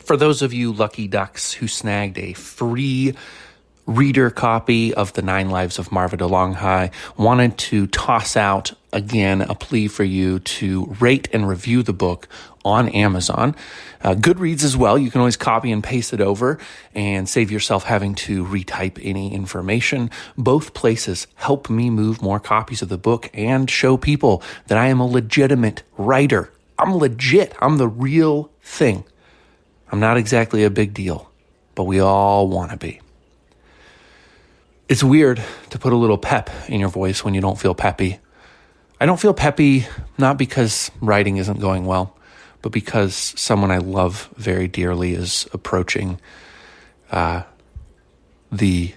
For those of you lucky ducks who snagged a free reader copy of The 9 Lives of Marva de Longhai, wanted to toss out again a plea for you to rate and review the book on Amazon. Goodreads as well. You can always copy and paste it over and save yourself having to retype any information. Both places help me move more copies of the book and show people that I am a legitimate writer. I'm legit. I'm the real thing. I'm not exactly a big deal, but we all want to be. It's weird to put a little pep in your voice when you don't feel peppy. I don't feel peppy, not because writing isn't going well, but because someone I love very dearly is approaching the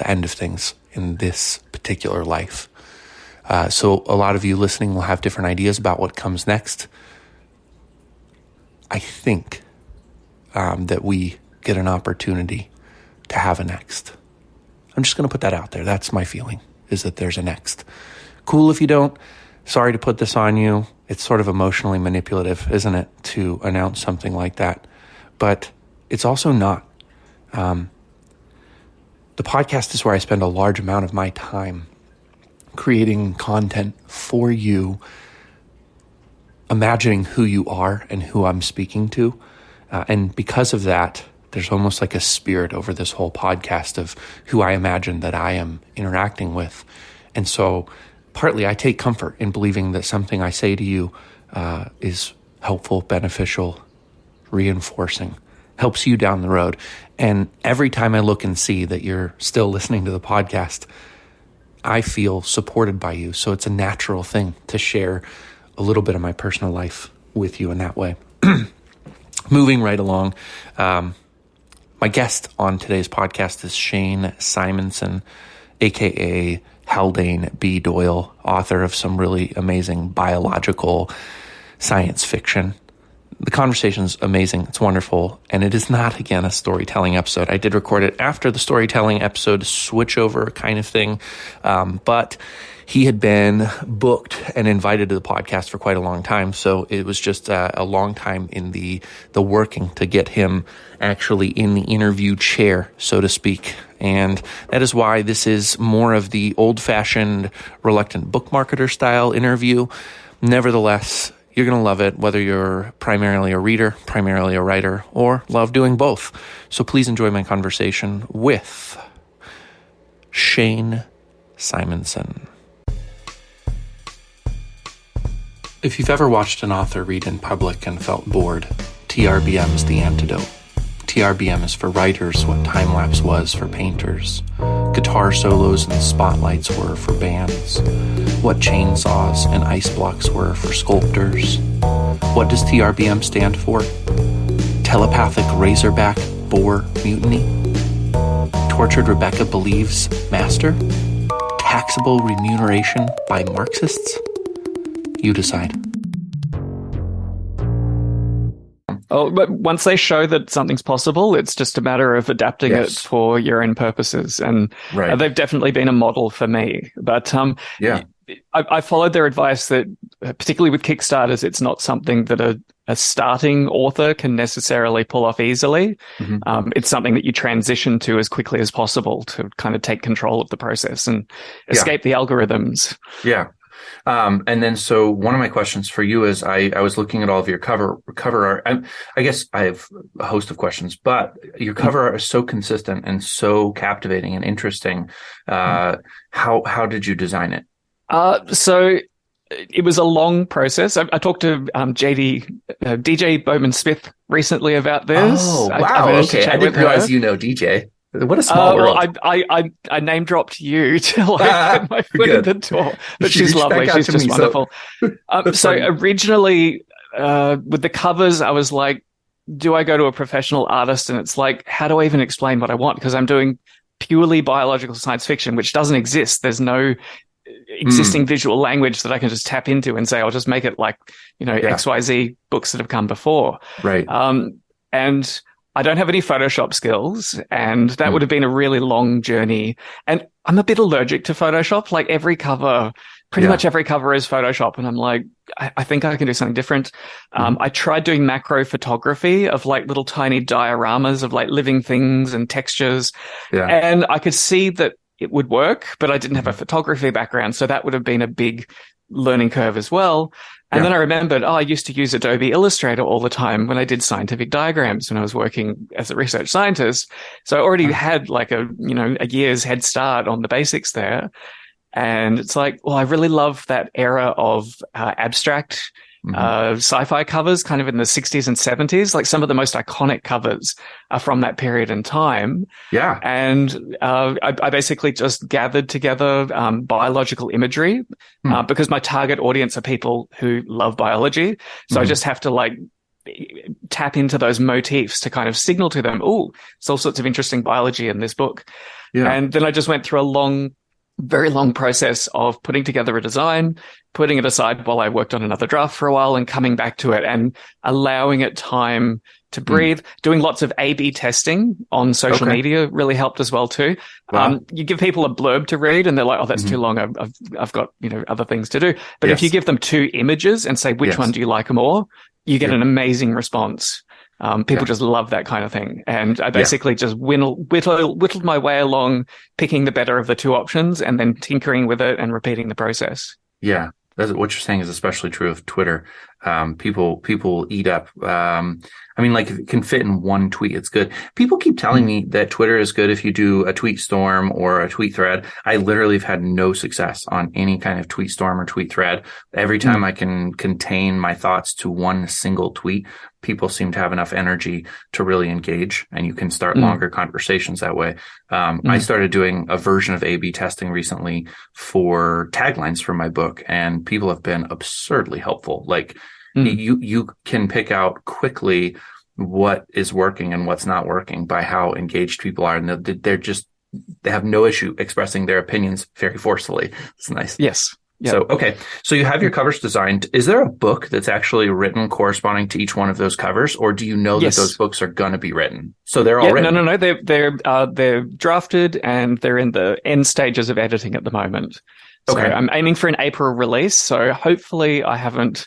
end of things in this particular life. So a lot of you listening will have different ideas about what comes next. I think that we get an opportunity to have a next. I'm just going to put that out there. That's my feeling, is that there's a next. Cool if you don't. Sorry to put this on you. It's sort of emotionally manipulative, isn't it, to announce something like that? But it's also not. The podcast is where I spend a large amount of my time creating content for you, imagining who you are and who I'm speaking to. And because of that, there's almost like a spirit over this whole podcast of who I imagine that I am interacting with. And so partly I take comfort in believing that something I say to you is helpful, beneficial, reinforcing, helps you down the road. And every time I look and see that you're still listening to the podcast, I feel supported by you. So it's a natural thing to share a little bit of my personal life with you in that way. Moving right along, my guest on today's podcast is Shane Simonson, aka Haldane B. Doyle, author of some really amazing biological science fiction. The conversation's amazing. It's wonderful. And it is not, again, a storytelling episode. I did record it after the storytelling episode, switchover kind of thing. But he had been booked and invited to the podcast for quite a long time. So it was just a long time in the working to get him actually in the interview chair, so to speak. And that is why this is more of the old-fashioned, reluctant book marketer style interview. Nevertheless, you're going to love it, whether you're primarily a reader, primarily a writer, or love doing both. So please enjoy my conversation with Shane Simonson. If you've ever watched an author read in public and felt bored, TRBM is the antidote. TRBM is for writers what time-lapse was for painters, guitar solos and spotlights were for bands, what chainsaws and ice blocks were for sculptors. What does TRBM stand for? Telepathic Razorback Boar Mutiny? Tortured Rebecca believes master? Taxable remuneration by Marxists? You decide. Oh, but once they show that something's possible, it's just a matter of adapting it for your own purposes. And they've definitely been a model for me. But I followed their advice that, particularly with Kickstarters, it's not something that a starting author can necessarily pull off easily. Mm-hmm. It's something that you transition to as quickly as possible to kind of take control of the process and escape the algorithms. Yeah. And then, so one of my questions for you is, I was looking at all of your cover art. I guess I have a host of questions, but your cover art is so consistent and so captivating and interesting. How did you design it? So it was a long process. I talked to DJ Bowman Smith recently about this. Oh, wow. Okay. I didn't realize you know DJ. What a small world. I name dropped you till I put my foot in the door. But she's lovely. She's just wonderful. So originally, with the covers, I was like, do I go to a professional artist? And it's like, how do I even explain what I want? Because I'm doing purely biological science fiction, which doesn't exist. There's no existing visual language that I can just tap into and say, I'll just make it like, XYZ books that have come before. Right. And I don't have any Photoshop skills, and that would have been a really long journey. And I'm a bit allergic to Photoshop. Like every cover pretty much every cover is Photoshop. And I'm like, I think I can do something different. I tried doing macro photography of like little tiny dioramas of like living things and textures. Yeah. And I could see that it would work, but I didn't have a photography background. So that would have been a big learning curve as well. And then I remembered, I used to use Adobe Illustrator all the time when I did scientific diagrams when I was working as a research scientist. So I already had like a year's head start on the basics there. And it's like, well, I really love that era of abstract sci-fi covers kind of in the 60s and 70s. Like some of the most iconic covers are from that period in time. Yeah. And I basically just gathered together biological imagery because my target audience are people who love biology. So I just have to like tap into those motifs to kind of signal to them, oh, there's all sorts of interesting biology in this book. Yeah. And then I just went through a very long process of putting together a design, putting it aside while I worked on another draft for a while and coming back to it and allowing it time to breathe. Doing lots of A/B testing on social media really helped as well too. Wow. You give people a blurb to read and they're like, oh, that's too long. I've got, other things to do. But if you give them 2 images and say, which one do you like more? You get an amazing response. People just love that kind of thing. And I basically just whittled my way along, picking the better of the 2 options and then tinkering with it and repeating the process. Yeah. What you're saying is especially true of Twitter. People eat up, if it can fit in one tweet, it's good. People keep telling me that Twitter is good if you do a tweet storm or a tweet thread. I literally have had no success on any kind of tweet storm or tweet thread. Every time I can contain my thoughts to one single tweet, people seem to have enough energy to really engage, and you can start longer conversations that way. I started doing a version of A/B testing recently for taglines for my book, and people have been absurdly helpful. Like you can pick out quickly what is working and what's not working by how engaged people are. And they have no issue expressing their opinions very forcefully. It's nice. Yes. Yep. So you have your covers designed. Is there a book that's actually written corresponding to each one of those covers, or do you know that those books are going to be written? So they're all written. No. They're drafted and they're in the end stages of editing at the moment. So I'm aiming for an April release. So hopefully I haven't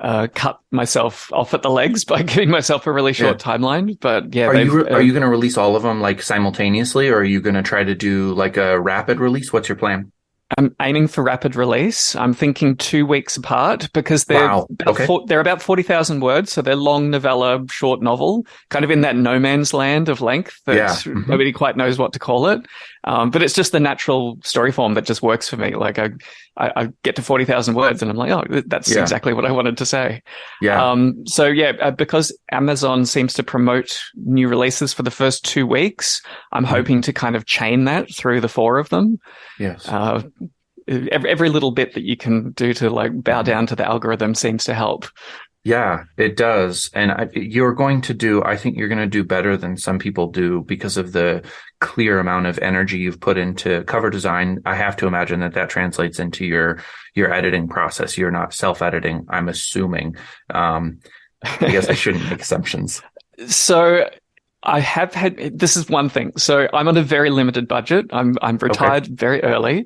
cut myself off at the legs by giving myself a really short timeline. But are you going to release all of them like simultaneously, or are you going to try to do like a rapid release? What's your plan? I'm aiming for rapid release. I'm thinking 2 weeks apart because they're about 40,000 words. So they're long novella, short novel, kind of in that no man's land of length that nobody quite knows what to call it. But it's just the natural story form that just works for me. Like I get to 40,000 words and I'm like, oh, that's exactly what I wanted to say. Yeah. Because Amazon seems to promote new releases for the first 2 weeks, I'm hoping to kind of chain that through the 4 of them. Yes. Every little bit that you can do to like bow down to the algorithm seems to help. Yeah, it does. And I think you're going to do better than some people do because of the clear amount of energy you've put into cover design. I have to imagine that translates into your editing process. You're not self-editing, I'm assuming. I guess I shouldn't make assumptions. So I have had, this is one thing. So I'm on a very limited budget. I'm retired very early.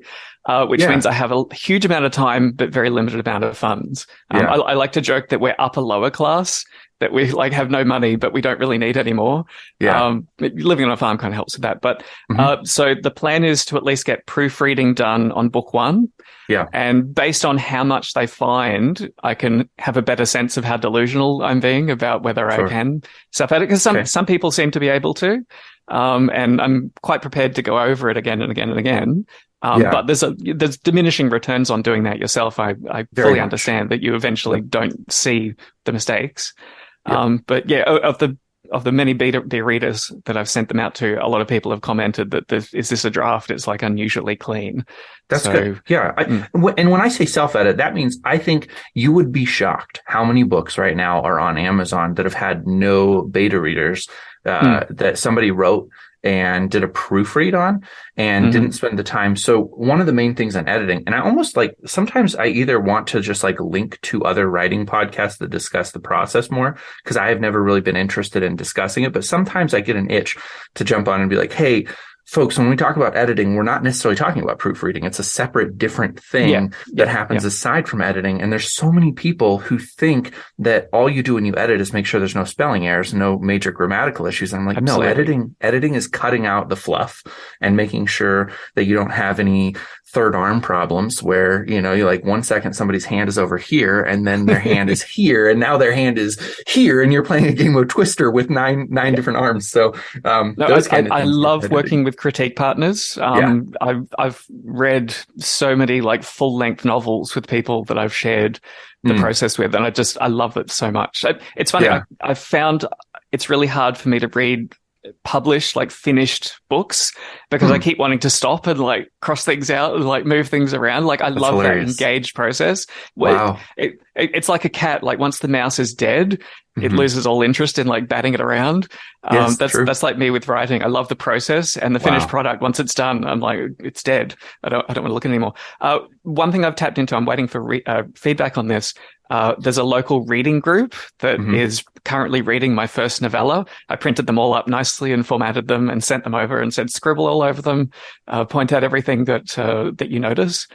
Which means I have a huge amount of time, but very limited amount of funds. I like to joke that we're upper lower class, that we like have no money, but we don't really need any more. Living on a farm kind of helps with that. But, so the plan is to at least get proofreading done on book 1. Yeah. And based on how much they find, I can have a better sense of how delusional I'm being about whether I can self-edit. Because some people seem to be able to. And I'm quite prepared to go over it again and again and again. But there's diminishing returns on doing that yourself. I fully understand that you eventually don't see the mistakes. But of the many beta readers that I've sent them out to, a lot of people have commented that is this a draft? It's like unusually clean. That's good. Yeah. And when I say self-edit, that means I think you would be shocked how many books right now are on Amazon that have had no beta readers that somebody wrote and did a proofread on and didn't spend the time. So one of the main things on editing, and I almost sometimes I either want to just link to other writing podcasts that discuss the process more, because I have never really been interested in discussing it. But sometimes I get an itch to jump on and be like, hey, folks, when we talk about editing, we're not necessarily talking about proofreading. It's a separate, different thing that happens aside from editing. And there's so many people who think that all you do when you edit is make sure there's no spelling errors, no major grammatical issues. And I'm like, Absolutely. no, editing is cutting out the fluff and making sure that you don't have any third arm problems where, you're like 1 second somebody's hand is over here and then their hand is here and now their hand is here and you're playing a game of Twister with nine different arms. So I love working with critique partners. I've read so many like full length novels with people that I've shared the process with, and I love it so much. It's funny. I've found it's really hard for me to read published, like finished books because I keep wanting to stop and like cross things out and like move things around. Like I love that engaged process. Wow. It's like a cat. Like once the mouse is dead, it loses all interest in like batting it around. That's like me with writing. I love the process and the finished product. Once it's done, I'm like, it's dead. I don't want to look at it anymore. One thing I've tapped into, I'm waiting for feedback on this. There's a local reading group that is currently reading my first novella. I printed them all up nicely and formatted them and sent them over and said, scribble all over them, point out everything that you notice.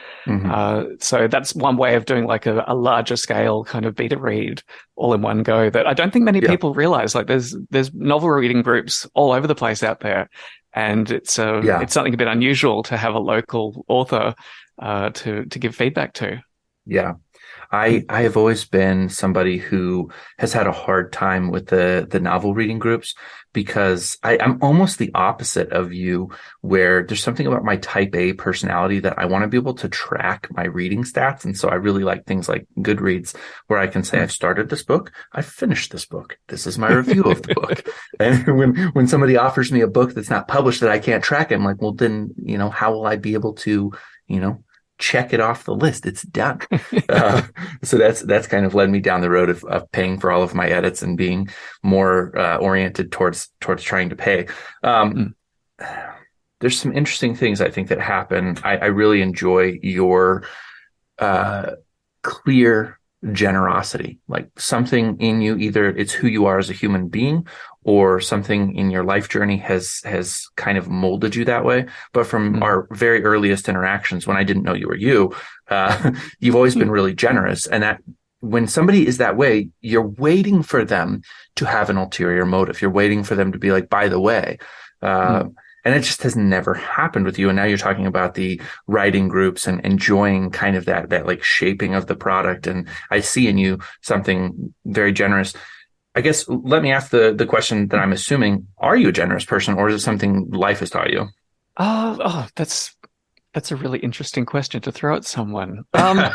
So that's one way of doing like a larger scale kind of beta read all in one go that I don't think many people realize. Like there's novel reading groups all over the place out there. And it's something a bit unusual to have a local author to give feedback to. Yeah. I have always been somebody who has had a hard time with the novel reading groups because I'm almost the opposite of you, where there's something about my type A personality that I want to be able to track my reading stats. And so I really like things like Goodreads, where I can say, I've started this book, I've finished this book, this is my review of the book. And when somebody offers me a book that's not published that I can't track, I'm like, well, then, how will I be able to, check it off the list? It's done. So that's kind of led me down the road of paying for all of my edits and being more oriented towards trying to pay. There's some interesting things I think that happen. I really enjoy your clear generosity, like something in you, either it's who you are as a human being or something in your life journey has kind of molded you that way. But from our very earliest interactions, when I didn't know you were you, you've always been really generous. And that when somebody is that way, you're waiting for them to have an ulterior motive. You're waiting for them to be like, by the way, and it just has never happened with you. And now you're talking about the writing groups and enjoying kind of that like shaping of the product. And I see in you something very generous. I guess let me ask the question that I'm assuming, are you a generous person or is it something life has taught you? That's a really interesting question to throw at someone. Let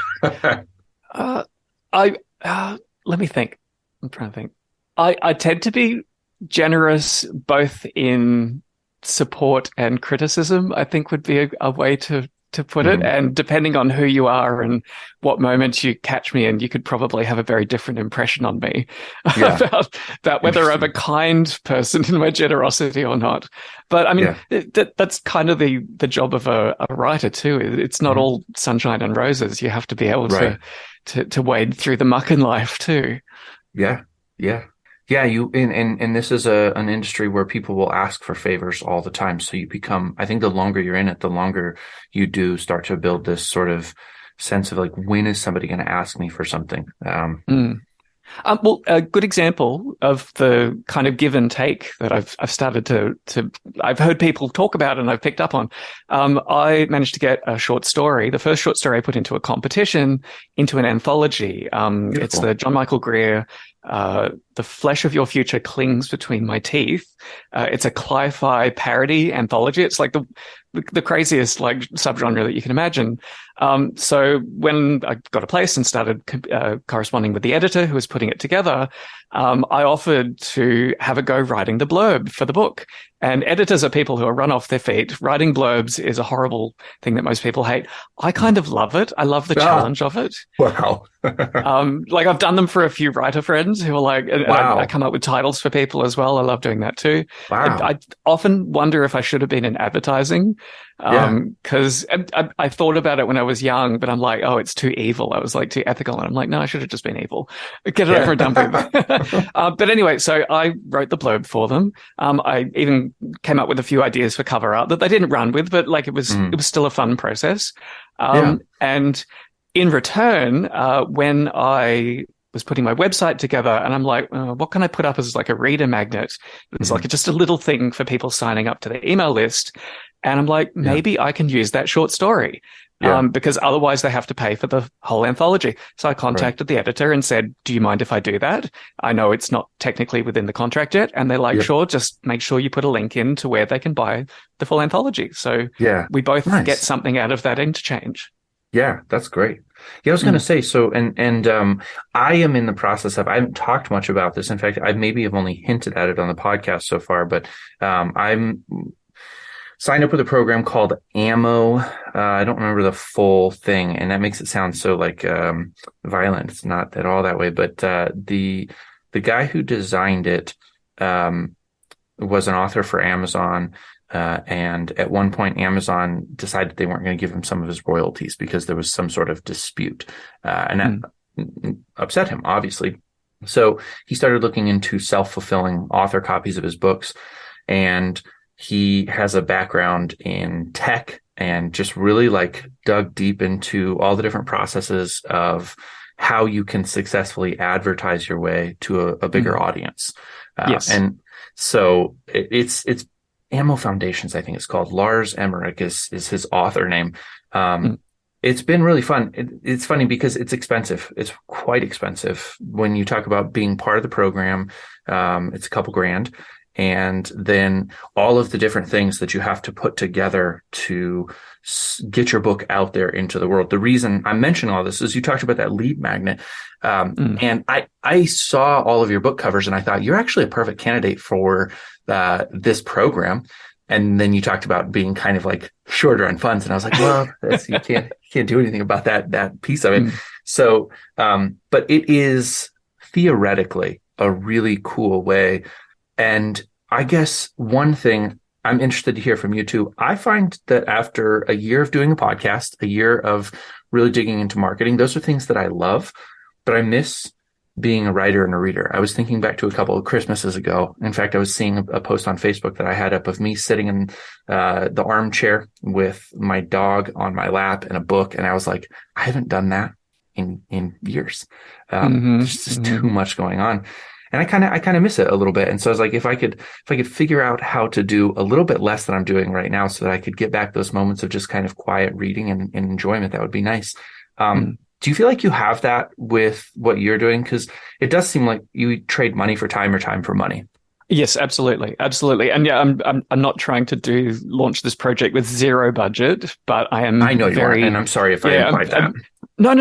me think. I'm trying to think. I tend to be generous both in support and criticism, I think would be a way to put it. And depending on who you are and what moment you catch me in, you could probably have a very different impression on me about whether I'm a kind person in my generosity or not. But I mean, that's kind of the job of a writer too. It's not all sunshine and roses. You have to be able to wade through the muck in life too. Yeah. You and this is an industry where people will ask for favors all the time. So you become, I think the longer you're in it, the longer you do start to build this sort of sense of like, when is somebody going to ask me for something? Well, a good example of the kind of give and take that I've started to I've heard people talk about and I've picked up on. I managed to get a short story, the first short story I put into a competition, into an anthology. It's the John Michael Greer, The Flesh of Your Future Clings Between My Teeth. It's a cli-fi parody anthology. It's like the craziest like subgenre that you can imagine. So when I got a place and started corresponding with the editor who was putting it together, I offered to have a go writing the blurb for the book. And editors are people who are run off their feet. Writing blurbs is a horrible thing that most people hate. I kind of love it. I love the challenge of it. Wow. Like I've done them for a few writer friends who are like, I come up with titles for people as well. I love doing that too. Wow. I often wonder if I should have been in advertising, Because I thought about it when I was young, but I'm like, oh, it's too evil. I was like too ethical. And I'm like, no, I should have just been evil. Get it over and done with. But anyway, so I wrote the blurb for them. I even came up with a few ideas for cover art that they didn't run with, but like it was still a fun process. And in return, when I was putting my website together and I'm like, what can I put up as like a reader magnet? It's like just a little thing for people signing up to the email list. And I'm like, maybe I can use that short story because otherwise they have to pay for the whole anthology. So I contacted the editor and said, do you mind if I do that? I know it's not technically within the contract yet. And they're like, sure, just make sure you put a link in to where they can buy the full anthology. So we both get something out of that interchange. Yeah, that's great. Yeah, I was going to say, so, and I am in the process of, I haven't talked much about this. In fact, I maybe have only hinted at it on the podcast so far, but I'm signed up with a program called Ammo. I don't remember the full thing, and that makes it sound so like violent. It's not at all that way, but the guy who designed it was an author for Amazon. And at one point, Amazon decided they weren't going to give him some of his royalties because there was some sort of dispute. And that upset him, obviously. So he started looking into self-fulfilling author copies of his books. And he has a background in tech and just really like dug deep into all the different processes of how you can successfully advertise your way to a bigger audience. And so it's Ammo Foundations, I think it's called. Lars Emmerich is his author name. It's been really fun. It's funny because it's expensive. It's quite expensive. When you talk about being part of the program, it's a couple grand. And then all of the different things that you have to put together to get your book out there into the world. The reason I'm mentioning all this is you talked about that lead magnet. And I saw all of your book covers and I thought you're actually a perfect candidate for this program. And then you talked about being kind of like shorter on funds. And I was like, well, you can't do anything about that piece of it. So, but it is theoretically a really cool way. And I guess one thing I'm interested to hear from you too, I find that after a year of doing a podcast, a year of really digging into marketing, those are things that I love, but I miss being a writer and a reader. I was thinking back to a couple of Christmases ago. In fact, I was seeing a post on Facebook that I had up of me sitting in the armchair with my dog on my lap and a book. And I was like, I haven't done that in years. There's just too much going on. And I kind of miss it a little bit. And so I was like, if I could figure out how to do a little bit less than I'm doing right now so that I could get back those moments of just kind of quiet reading and enjoyment, that would be nice. Do you feel like you have that with what you're doing? Because it does seem like you trade money for time or time for money. Yes, absolutely. Absolutely. And yeah, I'm not trying to launch this project with zero budget, but I know you are, and I'm sorry if I implied that. No.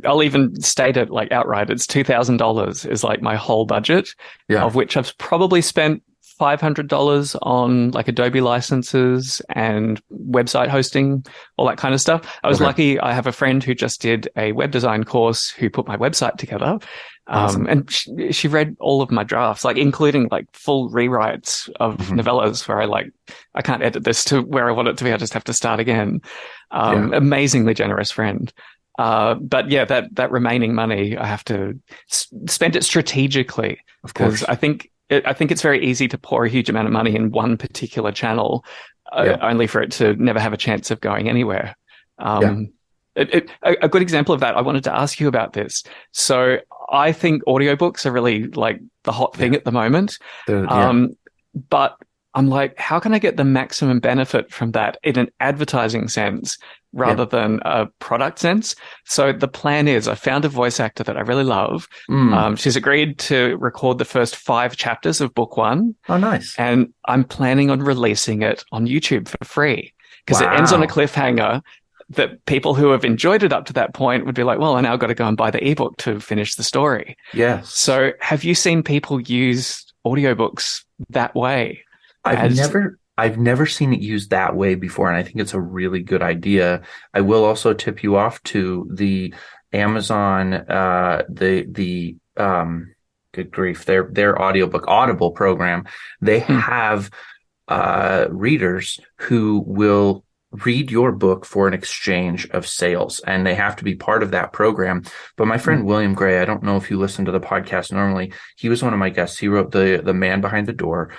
I'll even state it like outright. It's $2,000 is like my whole budget, of which I've probably spent $500 on like Adobe licenses and website hosting, all that kind of stuff. I was lucky. I have a friend who just did a web design course who put my website together. Awesome. And she read all of my drafts, like including like full rewrites of novellas where I can't edit this to where I want it to be. I just have to start again. Amazingly generous friend. But yeah, that remaining money, I have to spend it strategically, because I think it's very easy to pour a huge amount of money in one particular channel, only for it to never have a chance of going anywhere. A good example of that, I wanted to ask you about this. So I think audiobooks are really like the hot thing at the moment. But I'm like, how can I get the maximum benefit from that in an advertising sense rather than a product sense? So the plan is I found a voice actor that I really love. She's agreed to record the first 5 chapters of book 1. Oh, nice. And I'm planning on releasing it on YouTube for free, because it ends on a cliffhanger that people who have enjoyed it up to that point would be like, well, I now got to go and buy the ebook to finish the story. Yes. So have you seen people use audiobooks that way? I've never seen it used that way before, and I think it's a really good idea. I will also tip you off to the Amazon, good grief, their audiobook Audible program. They have readers who will read your book for an exchange of sales, and they have to be part of that program. But my friend William Gray, I don't know if you listen to the podcast normally, he was one of my guests. He wrote The Man Behind the Door.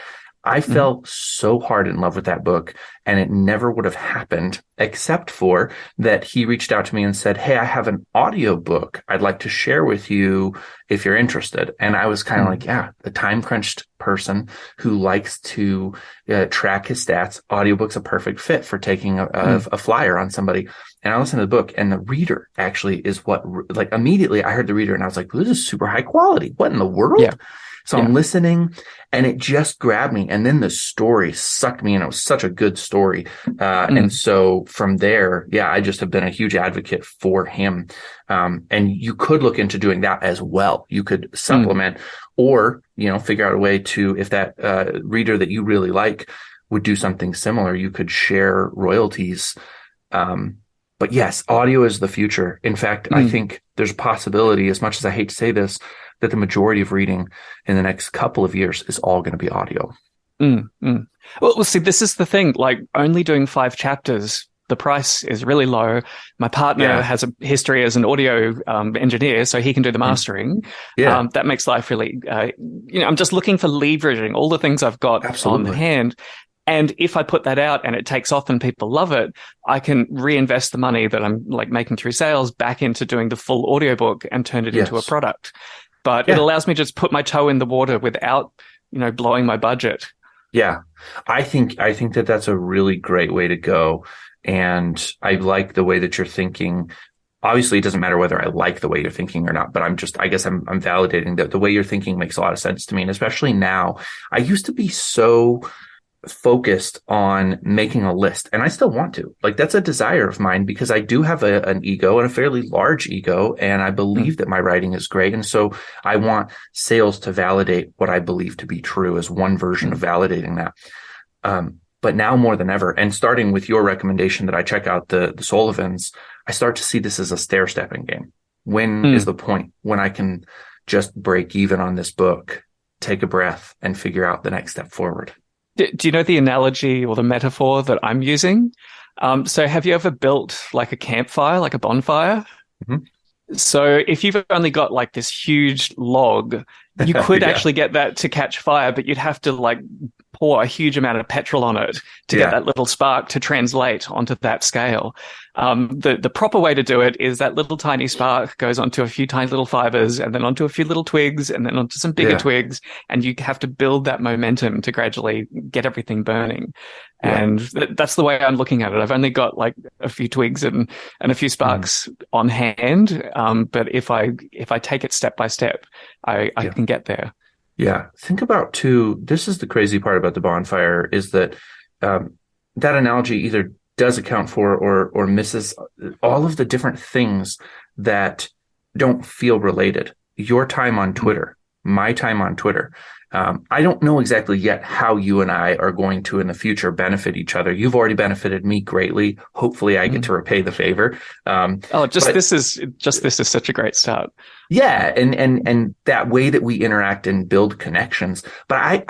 I fell so hard in love with that book, and it never would have happened except for that he reached out to me and said, "Hey, I have an audio book I'd like to share with you if you're interested." And I was kind of like, yeah, the time crunched person who likes to track his stats, audiobook's a perfect fit for taking a flyer on somebody. And I listened to the book, and the reader actually is what, like, immediately I heard the reader and I was like, well, this is super high quality. What in the world? Yeah. So I'm listening, and it just grabbed me. And then the story sucked me in. It was such a good story. And so from there, yeah, I just have been a huge advocate for him. And you could look into doing that as well. You could supplement or, figure out a way to, if that reader that you really like would do something similar, you could share royalties. But yes, audio is the future. In fact, I think there's a possibility, as much as I hate to say this, that the majority of reading in the next couple of years is all going to be audio. Well, see, this is the thing, like only doing 5 chapters, the price is really low. My partner has a history as an audio engineer, so he can do the mastering. That makes life really, I'm just looking for leveraging all the things I've got on hand. And if I put that out and it takes off and people love it, I can reinvest the money that I'm like making through sales back into doing the full audiobook and turn it into a product. But it allows me to just put my toe in the water without, blowing my budget. Yeah. I think that that's a really great way to go. And I like the way that you're thinking. Obviously, it doesn't matter whether I like the way you're thinking or not, but I'm validating that the way you're thinking makes a lot of sense to me. And especially now, I used to be so focused on making a list, and I still want to. Like, that's a desire of mine because I do have an ego, and a fairly large ego, and I believe that my writing is great. And so I want sales to validate what I believe to be true as one version of validating that. But now more than ever, and starting with your recommendation that I check out the Sullivans, I start to see this as a stair-stepping game. When is the point when I can just break even on this book, take a breath, and figure out the next step forward? Do you know the analogy or the metaphor that I'm using? So have you ever built like a campfire, like a bonfire? So if you've only got like this huge log, you could actually get that to catch fire, but you'd have to like pour a huge amount of petrol on it to get that little spark to translate onto that scale. The proper way to do it is that little tiny spark goes onto a few tiny little fibers and then onto a few little twigs and then onto some bigger twigs. And you have to build that momentum to gradually get everything burning. And that's the way I'm looking at it. I've only got like a few twigs and a few sparks on hand. But if I take it step by step, I can get there. Yeah. Think about too, this is the crazy part about the bonfire is that that analogy either does account for or misses all of the different things that don't feel related. Your time on Twitter, my time on Twitter. I don't know exactly yet how you and I are going to in the future benefit each other. You've already benefited me greatly. Hopefully I get to repay the favor. This is such a great start. Yeah. And that way that we interact and build connections. But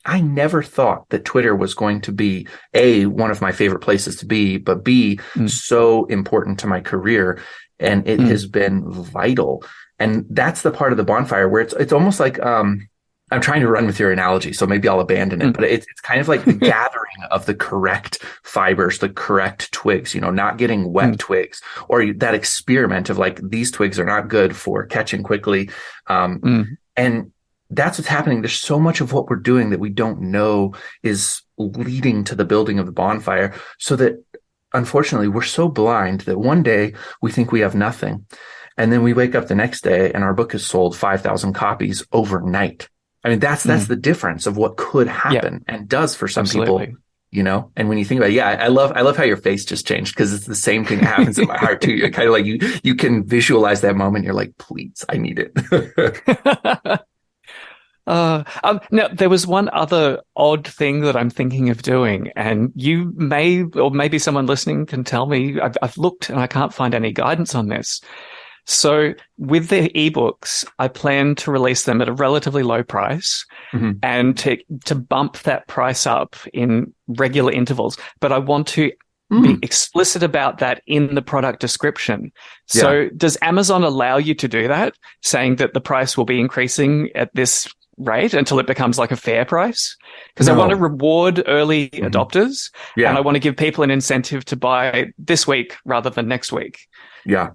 I never thought that Twitter was going to be A, one of my favorite places to be, but B, so important to my career. And it has been vital. And that's the part of the bonfire where it's almost like, I'm trying to run with your analogy, so maybe I'll abandon it, but it's kind of like the gathering of the correct fibers, the correct twigs, not getting wet twigs, or that experiment of like, these twigs are not good for catching quickly. And that's what's happening. There's so much of what we're doing that we don't know is leading to the building of the bonfire, so that unfortunately we're so blind that one day we think we have nothing. And then we wake up the next day and our book has sold 5,000 copies overnight. I mean, that's the difference of what could happen and does for some people, and when you think about it, I love how your face just changed, because it's the same thing that happens in my heart too. You're kind of like, you can visualize that moment. You're like, please, I need it. Now there was one other odd thing that I'm thinking of doing, and you may, or maybe someone listening can tell me, I've looked and I can't find any guidance on this. So with the ebooks, I plan to release them at a relatively low price and to bump that price up in regular intervals. But I want to be explicit about that in the product description. So does Amazon allow you to do that, saying that the price will be increasing at this rate until it becomes like a fair price? Because I want to reward early adopters and I want to give people an incentive to buy this week rather than next week. Yeah.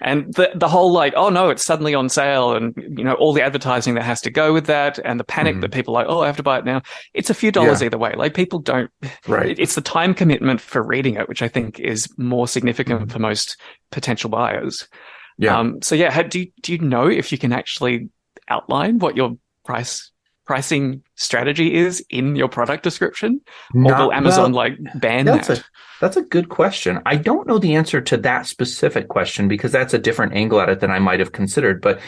And the whole like, oh no, it's suddenly on sale, and all the advertising that has to go with that, and the panic that people are like, oh, I have to buy it now. It's a few dollars either way. Like people don't. Right. It's the time commitment for reading it, which I think is more significant for most potential buyers. Yeah. So yeah, do you know if you can actually outline what your pricing strategy is in your product description, or will Amazon ban that? That's a good question. I don't know the answer to that specific question because that's a different angle at it than I might have considered. But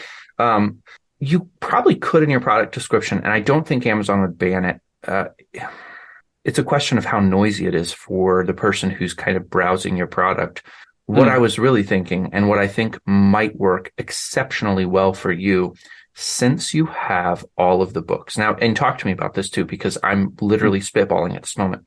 you probably could in your product description, and I don't think Amazon would ban it. It's a question of how noisy it is for the person who's kind of browsing your product. What I was really thinking, and what I think might work exceptionally well for you, since you have all of the books now, and talk to me about this too, because I'm literally spitballing at this moment.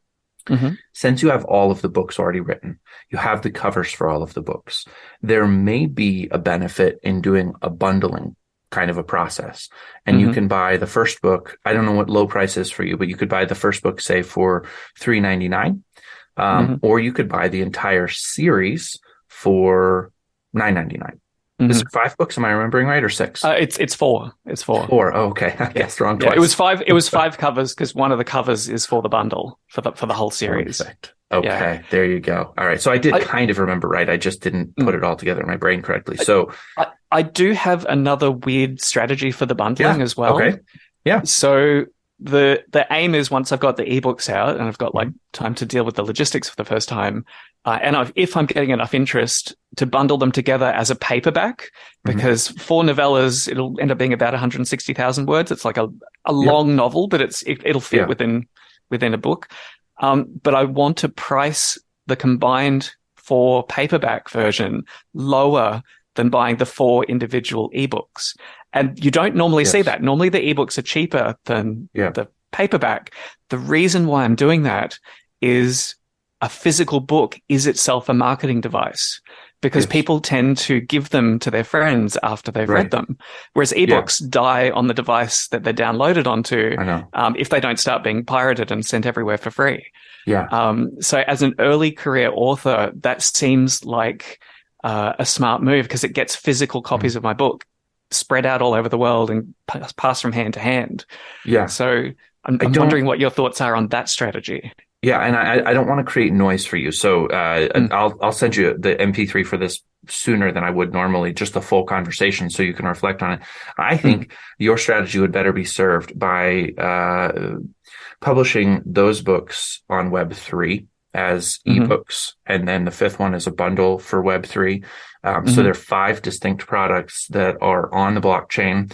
Since you have all of the books already written, you have the covers for all of the books, there may be a benefit in doing a bundling kind of a process. And you can buy the first book. I don't know what low price is for you, but you could buy the first book, say, for $3.99, or you could buy the entire series for $9.99. Is it 5 books? Am I remembering right, or 6? It's 4. It's 4. 4. Oh, okay. I guessed wrong twice. It was 5. It was 5 covers because one of the covers is for the bundle for the whole series. Perfect. Okay, there you go. All right. So I did kind of remember right. I just didn't put it all together in my brain correctly. So I do have another weird strategy for the bundling as well. Okay. Yeah. So the aim is, once I've got the ebooks out and I've got time to deal with the logistics for the first time, and if I'm getting enough interest, to bundle them together as a paperback, because 4 novellas, it'll end up being about 160,000 words. It's like a long novel, but it'll fit within a book. But I want to price the combined 4 paperback version lower than buying the 4 individual ebooks. And you don't normally see that. Normally the ebooks are cheaper than the paperback. The reason why I'm doing that is a physical book is itself a marketing device, because people tend to give them to their friends after they've read them. Whereas ebooks die on the device that they're downloaded onto if they don't start being pirated and sent everywhere for free. So as an early career author, that seems like a smart move, because it gets physical copies of my book spread out all over the world and passed from hand to hand. So I'm wondering what your thoughts are on that strategy. Yeah, and I don't want to create noise for you, so I'll send you the MP3 for this sooner than I would normally, just a full conversation so you can reflect on it. I think your strategy would better be served by publishing those books on Web3 as ebooks, and then the 5th one is a bundle for Web3. So there are 5 distinct products that are on the blockchain,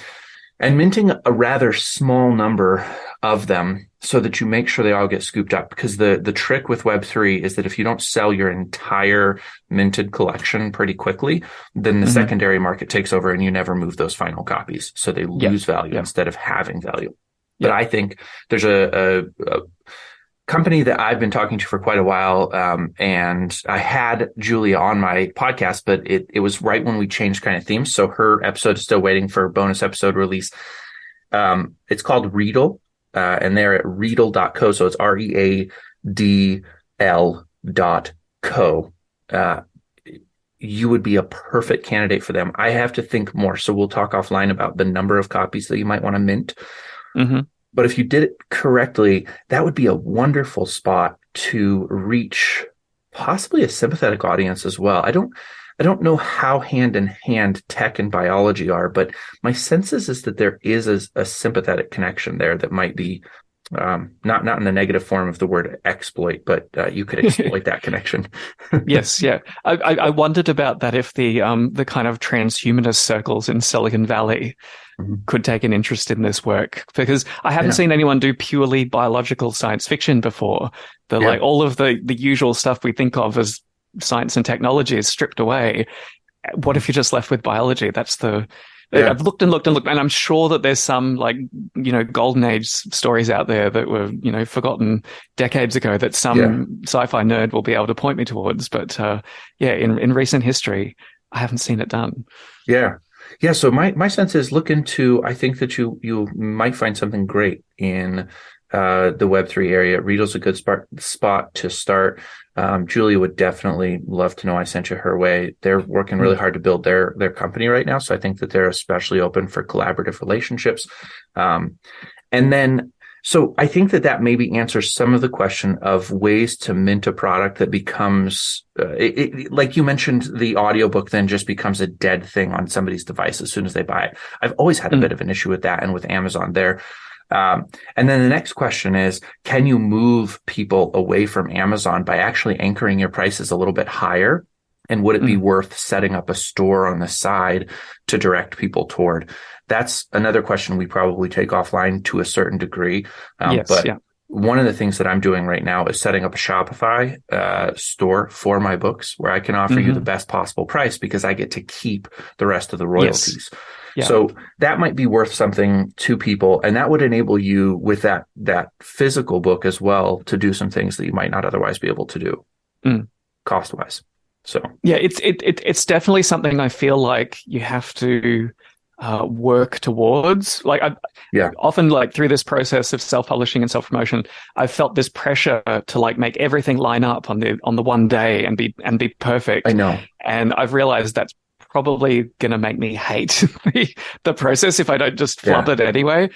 and minting a rather small number of them so that you make sure they all get scooped up. Because the trick with Web3 is that if you don't sell your entire minted collection pretty quickly, then the secondary market takes over and you never move those final copies. So they lose value instead of having value. But I think there's a company that I've been talking to for quite a while, and I had Julia on my podcast, but it was right when we changed kind of themes. So her episode is still waiting for bonus episode release. It's called Readle, and they're at readle.co. So it's READL.co. You would be a perfect candidate for them. I have to think more, so we'll talk offline about the number of copies that you might want to mint. But if you did it correctly, that would be a wonderful spot to reach possibly a sympathetic audience as well. I don't know how hand in hand tech and biology are, but my sense is that there is a sympathetic connection there that might be not in the negative form of the word exploit, but you could exploit that connection. Yes, yeah. I wondered about that, if the kind of transhumanist circles in Silicon Valley could take an interest in this work, because I haven't seen anyone do purely biological science fiction before. Like all of the usual stuff we think of as science and technology is stripped away. what if you're just left with biology? That's I've looked and looked and looked, and I'm sure that there's some golden age stories out there that were, forgotten decades ago that some sci-fi nerd will be able to point me towards. But in recent history, I haven't seen it done. Yeah. Yeah. So my sense is I think that you might find something great in the Web3 area. Readel's a good spot to start. Julia would definitely love to know I sent you her way. They're working really hard to build their company right now. So I think that they're especially open for collaborative relationships. So I think that maybe answers some of the question of ways to mint a product that becomes, like you mentioned, the audiobook then just becomes a dead thing on somebody's device as soon as they buy it. I've always had a bit of an issue with that and with Amazon there. And then the next question is, can you move people away from Amazon by actually anchoring your prices a little bit higher? And would it be worth setting up a store on the side to direct people toward? That's another question we probably take offline to a certain degree. One of the things that I'm doing right now is setting up a Shopify store for my books where I can offer you the best possible price because I get to keep the rest of the royalties. Yes. Yeah. So that might be worth something to people, and that would enable you with that physical book as well to do some things that you might not otherwise be able to do cost wise. So yeah, it's definitely something I feel like you have to work towards. Often through this process of self-publishing and self-promotion, I've felt this pressure to make everything line up on the one day and be perfect. I know, and I've realized that's probably going to make me hate the process if I don't just flub it anyway.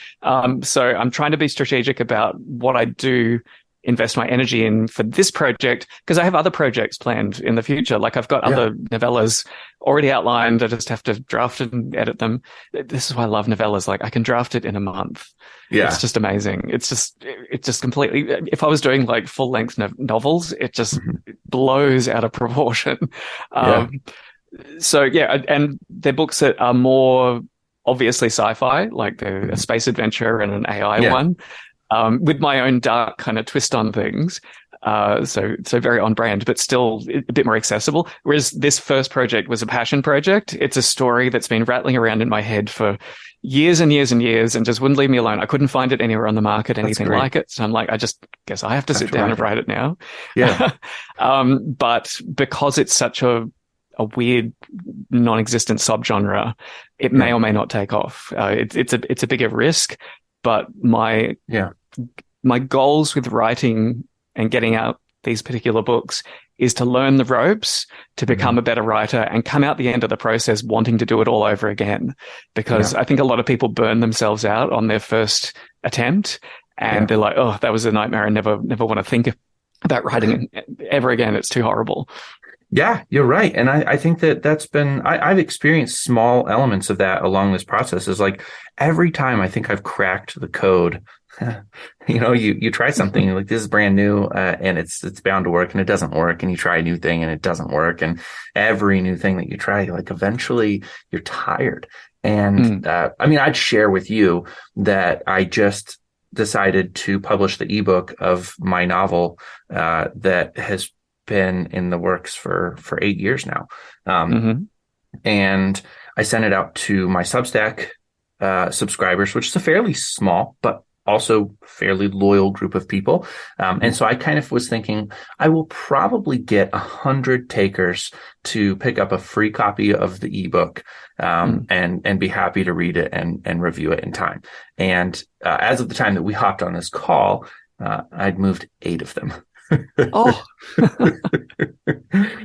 So I'm trying to be strategic about what I do invest my energy in for this project, because I have other projects planned in the future. I've got other novellas already outlined. I just have to draft and edit them. This is why I love novellas. I can draft it in a month. Yeah. It's just amazing. It's just completely, if I was doing full length novels, it just blows out of proportion. And they're books that are more obviously sci-fi, like a space adventure and an AI one, with my own dark kind of twist on things. So very on brand, but still a bit more accessible. Whereas this first project was a passion project. It's a story that's been rattling around in my head for years and years and years and just wouldn't leave me alone. I couldn't find it anywhere on the market, anything like it. So I'm I just guess I have to sit down and write it now. Yeah. But because it's such a weird non-existent subgenre, it may or may not take off. It's a bigger risk, but my goals with writing and getting out these particular books is to learn the ropes, to become a better writer and come out the end of the process wanting to do it all over again. Because I think a lot of people burn themselves out on their first attempt and they're like, oh, that was a nightmare. I never want to think about writing ever again. It's too horrible. Yeah, you're right. And I think that's been, I've experienced small elements of that along this process. Is every time I think I've cracked the code, you try something this is brand new, and it's bound to work and it doesn't work. And you try a new thing and it doesn't work. And every new thing that you try, eventually you're tired. And, I'd share with you that I just decided to publish the ebook of my novel, that has been in the works for 8 years now. And I sent it out to my Substack subscribers, which is a fairly small but also fairly loyal group of people. And so I kind of was thinking I will probably get 100 takers to pick up a free copy of the ebook, and be happy to read it and review it in time. And as of the time that we hopped on this call, I'd moved 8 of them. Oh.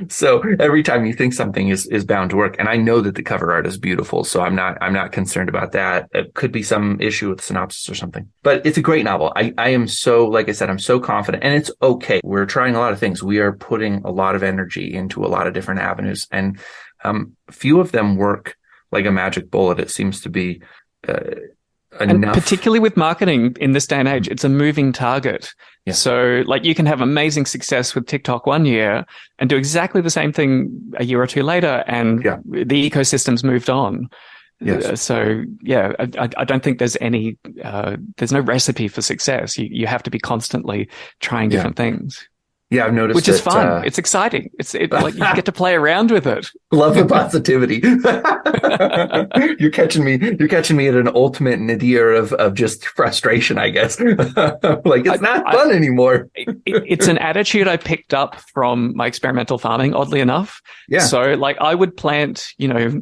So every time you think something is bound to work, and I know that the cover art is beautiful, so I'm not concerned about that. It could be some issue with the synopsis or something, but it's a great novel. I am so, like I said, I'm so confident, and it's okay. We're trying a lot of things. We are putting a lot of energy into a lot of different avenues, and few of them work like a magic bullet. It seems to be enough. And particularly with marketing in this day and age, it's a moving target. Yeah. So you can have amazing success with TikTok one year and do exactly the same thing a year or two later, and the ecosystem's moved on. Yes. I don't think there's there's no recipe for success. You have to be constantly trying different things. Yeah, I've noticed, which is fun. It's exciting. It's like you get to play around with it. Love the positivity. You're catching me at an ultimate nadir of just frustration, I guess. Like it's not fun anymore. It's an attitude I picked up from my experimental farming, oddly enough. Yeah. So like I would plant,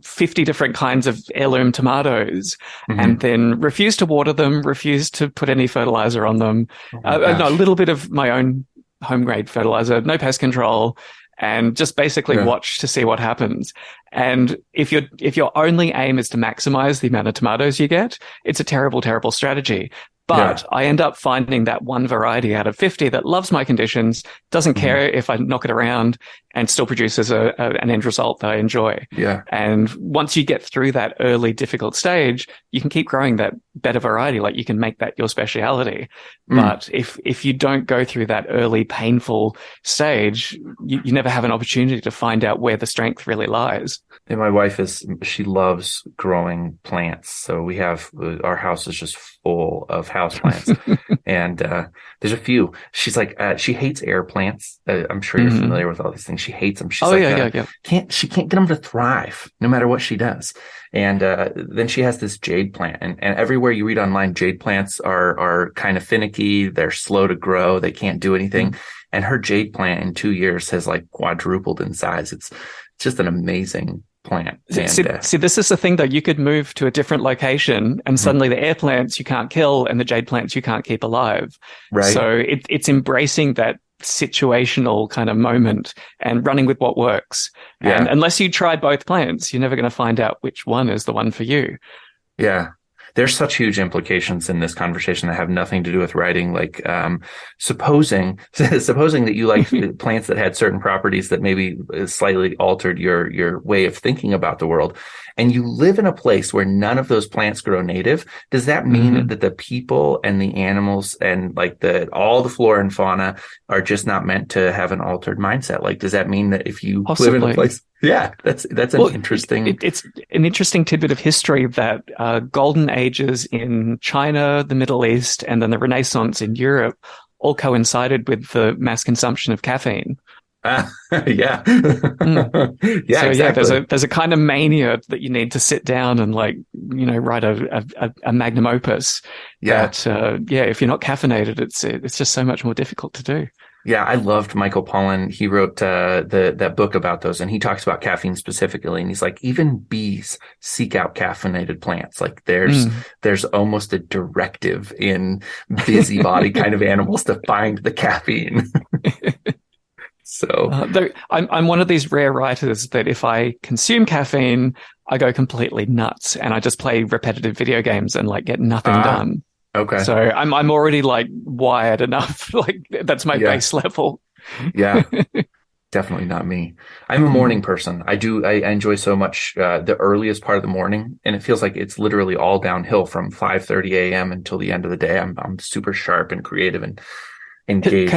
50 different kinds of heirloom tomatoes and then refuse to water them, refuse to put any fertilizer on them. A little bit of my own home grade fertilizer, no pest control, and just basically watch to see what happens. And if your only aim is to maximize the amount of tomatoes you get, it's a terrible, terrible strategy. But I end up finding that one variety out of 50 that loves my conditions, doesn't care if I knock it around, and still produces an end result that I enjoy. Yeah. And once you get through that early difficult stage, you can keep growing that better variety. Like you can make that your speciality. But if you don't go through that early painful stage, you never have an opportunity to find out where the strength really lies. And my wife she loves growing plants. So we have, our house is just full of houseplants. And there's a few. She's like, she hates air plants. I'm sure you're familiar with all these things. She hates them. She's she can't get them to thrive no matter what she does. And then she has this jade plant, and everywhere you read online, jade plants are kind of finicky. They're slow to grow. They can't do anything. And her jade plant in 2 years has like quadrupled in size. It's just an amazing plant. See, this is the thing though. You could move to a different location and suddenly the air plants you can't kill and the jade plants you can't keep alive. Right. So it's embracing that situational kind of moment and running with what works. Yeah. And unless you try both plants, you're never going to find out which one is the one for you. Yeah. There's such huge implications in this conversation that have nothing to do with writing. Like, supposing that you like plants that had certain properties that maybe slightly altered your way of thinking about the world, and you live in a place where none of those plants grow native, does that mean that the people and the animals and like all the flora and fauna are just not meant to have an altered mindset? Like, does that mean that if you live in a place? Yeah, that's an interesting. It's an interesting tidbit of history that golden ages in China, the Middle East, and then the Renaissance in Europe all coincided with the mass consumption of caffeine. Yeah. Yeah, So exactly. there's a kind of mania that you need to sit down and write a magnum opus. Yeah. That if you're not caffeinated, it's just so much more difficult to do. Yeah, I loved Michael Pollan. He wrote that book about those, and he talks about caffeine specifically. And he's like, even bees seek out caffeinated plants. Like there's almost a directive in busybody kind of animals to find the caffeine. So I'm one of these rare writers that if I consume caffeine, I go completely nuts and I just play repetitive video games and get nothing done. Okay. So I'm already wired enough. That's my base level. Yeah. Definitely not me. I'm a morning person. I enjoy so much the earliest part of the morning, and it feels like it's literally all downhill from 5:30 a.m. until the end of the day. I'm super sharp and creative and engaged.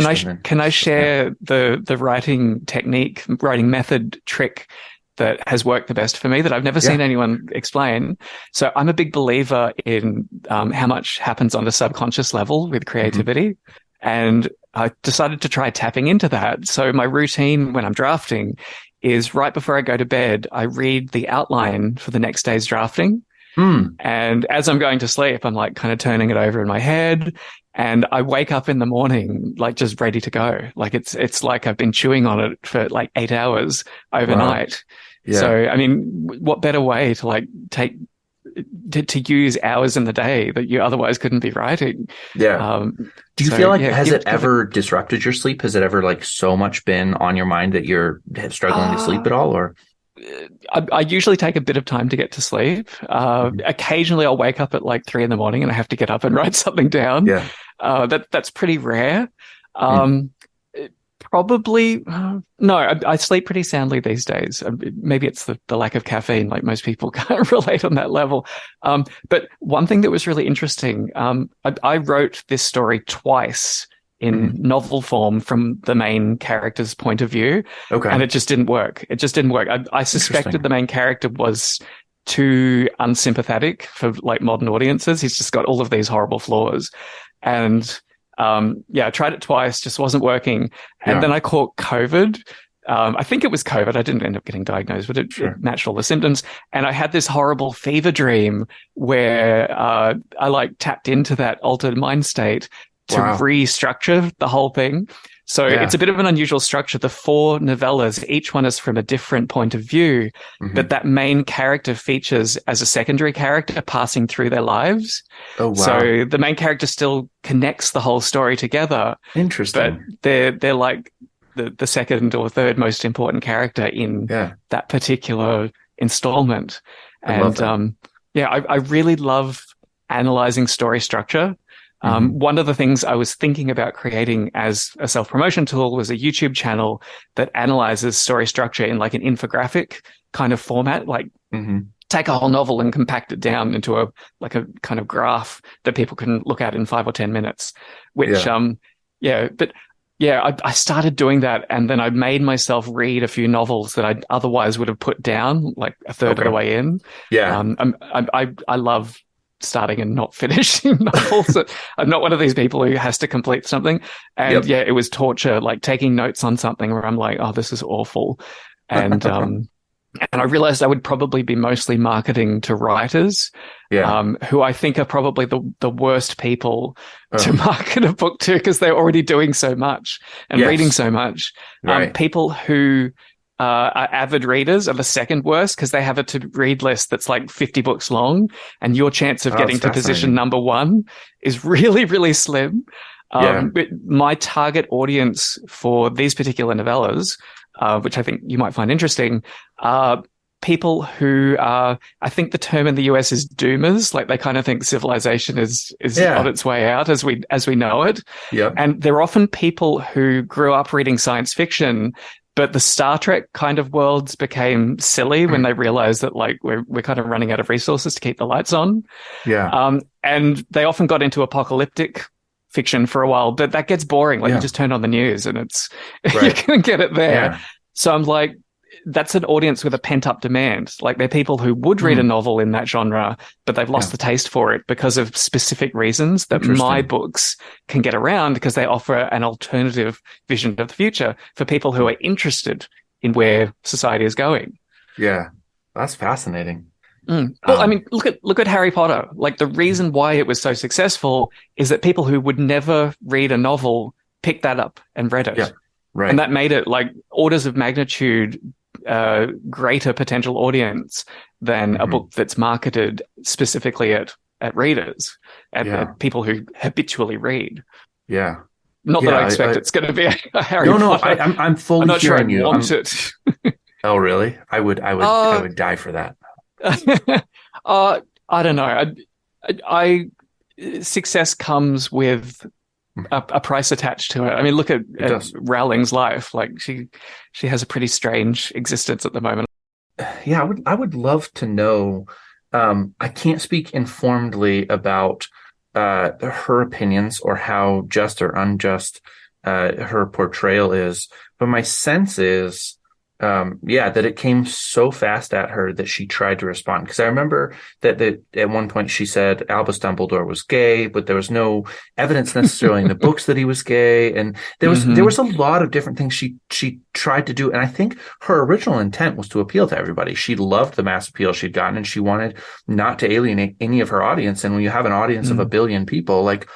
Can I share the writing method trick that has worked the best for me that I've never seen anyone explain? So I'm a big believer in how much happens on a subconscious level with creativity. And I decided to try tapping into that. So my routine when I'm drafting is right before I go to bed, I read the outline for the next day's drafting. And as I'm going to sleep, I'm kind of turning it over in my head. And I wake up in the morning, just ready to go. It's like I've been chewing on it for 8 hours overnight. Wow. Yeah. So, I mean, what better way to to use hours in the day that you otherwise couldn't be writing? Yeah. Do you feel like, has it ever disrupted your sleep? Has it ever so much been on your mind that you're struggling to sleep at all, or? I usually take a bit of time to get to sleep. Occasionally I'll wake up at 3 a.m. and I have to get up and write something down. Yeah. That's pretty rare. Probably, no, I sleep pretty soundly these days. Maybe it's the lack of caffeine, most people can't relate on that level. But one thing that was really interesting, I wrote this story twice in novel form from the main character's point of view. Okay. And it just didn't work. I suspected the main character was too unsympathetic for modern audiences. He's just got all of these horrible flaws. And I tried it twice, just wasn't working. And then I caught COVID. I think it was COVID. I didn't end up getting diagnosed, but it matched all the symptoms. And I had this horrible fever dream where I like tapped into that altered mind state to restructure the whole thing. So it's a bit of an unusual structure. The 4 novellas, each one is from a different point of view, but that main character features as a secondary character passing through their lives. Oh, wow. So the main character still connects the whole story together. Interesting. But they're like the second or third most important character in that particular installment. And I really love analyzing story structure. One of the things I was thinking about creating as a self-promotion tool was a YouTube channel that analyzes story structure in like an infographic kind of format, like take a whole novel and compact it down into a kind of graph that people can look at in 5 or 10 minutes, which, I started doing that, and then I made myself read a few novels that I otherwise would have put down like a third of the way in. I love starting and not finishing novels. I'm not one of these people who has to complete something. And it was torture, like taking notes on something where I'm like, oh, this is awful. And and I realized I would probably be mostly marketing to writers, who I think are probably the worst people to market a book to, because they're already doing so much and reading so much. People who are avid readers are the second worst, because they have a to-read list that's like 50 books long, and your chance of getting to position number 1 is really, really slim. My target audience for these particular novellas, which I think you might find interesting, are people who I think the term in the US is doomers. Like they kind of think civilization is on its way out as we know it. And they're often people who grew up reading science fiction, but the Star Trek kind of worlds became silly when they realized that like we're kind of running out of resources to keep the lights on. And they often got into apocalyptic fiction for a while, but that gets boring. Like you just turn on the news and it's you can get it there. So I'm like, that's an audience with a pent-up demand. Like they're people who would read a novel in that genre, but they've lost the taste for it because of specific reasons that my books can get around, because they offer an alternative vision of the future for people who are interested in where society is going. Yeah, that's fascinating. Well, I mean, look at Harry Potter. Like the reason why it was so successful is that people who would never read a novel picked that up and read it. And that made it like orders of magnitude greater potential audience than a book that's marketed specifically at readers, at people who habitually read. Not that I expect it's going to be a Harry Potter. I'm fully I'm not hearing sure you. I want it. Oh, really? I would die for that. I don't know. Success comes with a price attached to it. I mean, look at Rowling's life. Like she has a pretty strange existence at the moment. Yeah, I would love to know. I can't speak informedly about her opinions or how just or unjust her portrayal is, but my sense is that it came so fast at her that she tried to respond. Because I remember that at one point she said Albus Dumbledore was gay, but there was no evidence necessarily in the books that he was gay. And there was a lot of different things she tried to do. And I think her original intent was to appeal to everybody. She loved the mass appeal she'd gotten, and she wanted not to alienate any of her audience. And when you have an audience of 1 billion people, like,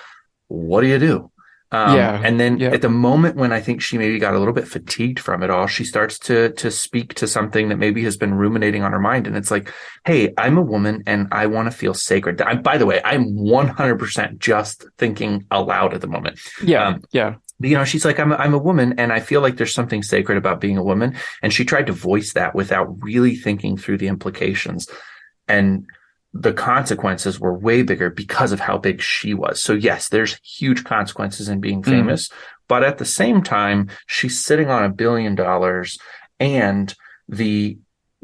what do you do? And then at the moment when I think she maybe got a little bit fatigued from it all, she starts to speak to something that maybe has been ruminating on her mind. And it's like, hey, I'm a woman and I want to feel sacred. By the way, I'm 100% just thinking aloud at the moment. She's like, I'm a woman and I feel like there's something sacred about being a woman. And she tried to voice that without really thinking through the implications. And the consequences were way bigger because of how big she was. So yes, there's huge consequences in being famous, but at the same time, she's sitting on $1 billion, and the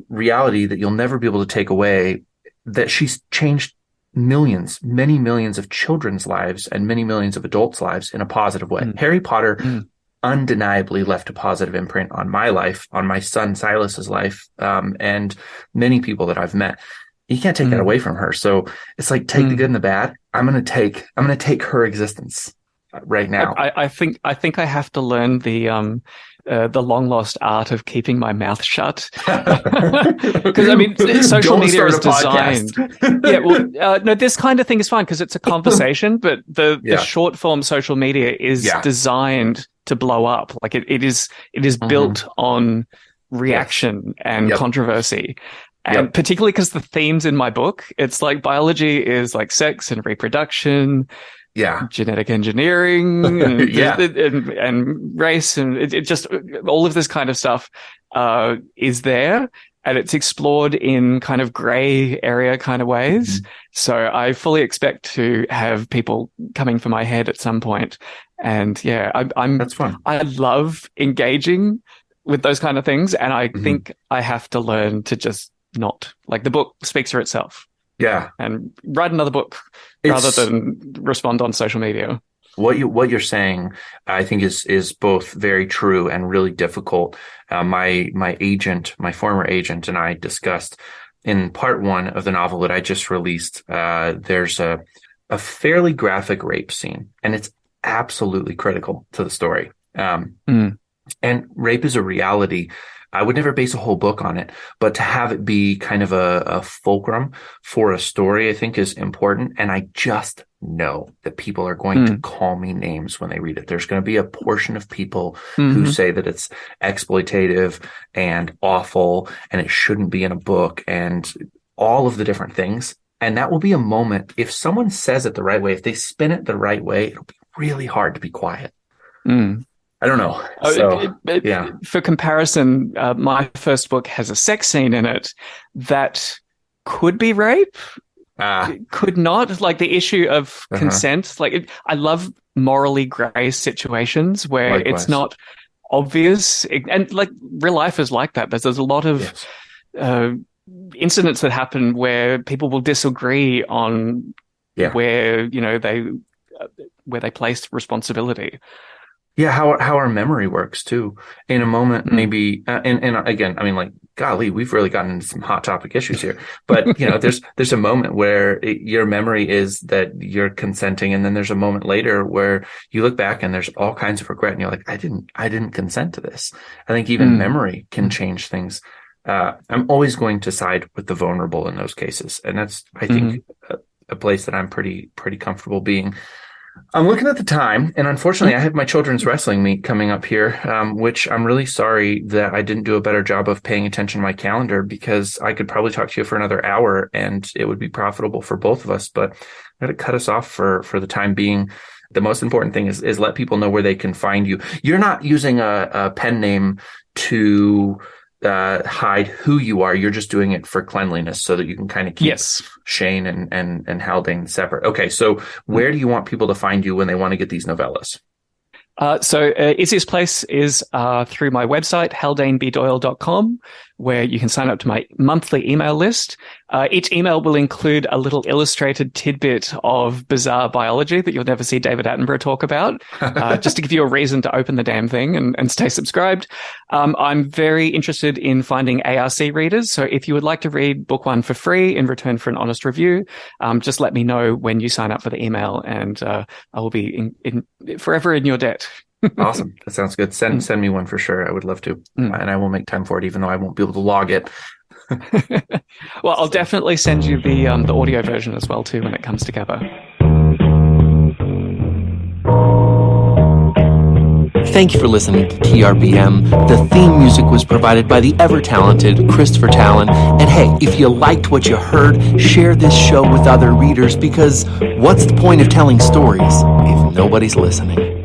reality that you'll never be able to take away that she's changed many millions of children's lives and many millions of adults' lives in a positive way. Harry Potter undeniably left a positive imprint on my life, on my son Silas's life, and many people that I've met. You can't take that away from her. So it's like, take the good and the bad. I'm going to take her existence. right now. I think I have to learn the long lost art of keeping my mouth shut. Because I mean, social media is designed. No, this kind of thing is fine because it's a conversation, but the short form social media is designed to blow up. Like it is built on reaction and controversy. And particularly because the themes in my book, it's like biology is like sex and reproduction, genetic engineering, and race, and it just all of this kind of stuff is there, and it's explored in kind of gray area kind of ways. Mm-hmm. So I fully expect to have people coming for my head at some point, and that's fun. I love engaging with those kind of things, and I think I have to learn to just not, like, the book speaks for itself. Yeah. And write another book rather than respond on social media. What you're saying, I think is both very true and really difficult. My former agent and I discussed in part 1 of the novel that I just released, there's a fairly graphic rape scene, and it's absolutely critical to the story. And rape is a reality. I would never base a whole book on it, but to have it be kind of a fulcrum for a story, I think is important. And I just know that people are going to call me names when they read it. There's going to be a portion of people who say that it's exploitative and awful and it shouldn't be in a book and all of the different things. And that will be a moment, if someone says it the right way, if they spin it the right way, it'll be really hard to be quiet. I don't know. So, For comparison, my first book has a sex scene in it that could be rape, could not. Like the issue of consent. Like I love morally gray situations where it's not obvious, and like real life is like that. There's a lot of incidents that happen where people will disagree on where they place responsibility. Yeah, how our memory works too. In a moment, maybe, and again, I mean, like, golly, we've really gotten into some hot topic issues here. But there's a moment where your memory is that you're consenting, and then there's a moment later where you look back and there's all kinds of regret, and you're like, I didn't consent to this. I think even memory can change things. I'm always going to side with the vulnerable in those cases, and that's, I think, a place that I'm pretty comfortable being. I'm looking at the time, and unfortunately, I have my children's wrestling meet coming up here, which I'm really sorry that I didn't do a better job of paying attention to my calendar, because I could probably talk to you for another hour and it would be profitable for both of us. But I'm going to cut us off for the time being. The most important thing is let people know where they can find you. You're not using a pen name to hide who you are. You're just doing it for cleanliness so that you can kind of keep Shane and Haldane separate. Okay, so where do you want people to find you when they want to get these novellas? Easiest place is through my website, haldanebdoyle.com, where you can sign up to my monthly email list. Each email will include a little illustrated tidbit of bizarre biology that you'll never see David Attenborough talk about, just to give you a reason to open the damn thing and stay subscribed. I'm very interested in finding ARC readers. So if you would like to read book 1 for free in return for an honest review, just let me know when you sign up for the email, and I will be forever in your debt. Awesome. That sounds good. Send me one for sure. I would love to. And I will make time for it, even though I won't be able to log it. Well, I'll definitely send you the audio version as well too when it comes together. Thank you for listening to TRBM. The theme music was provided by the ever-talented Christopher Talon. And hey, if you liked what you heard, share this show with other readers, because what's the point of telling stories if nobody's listening?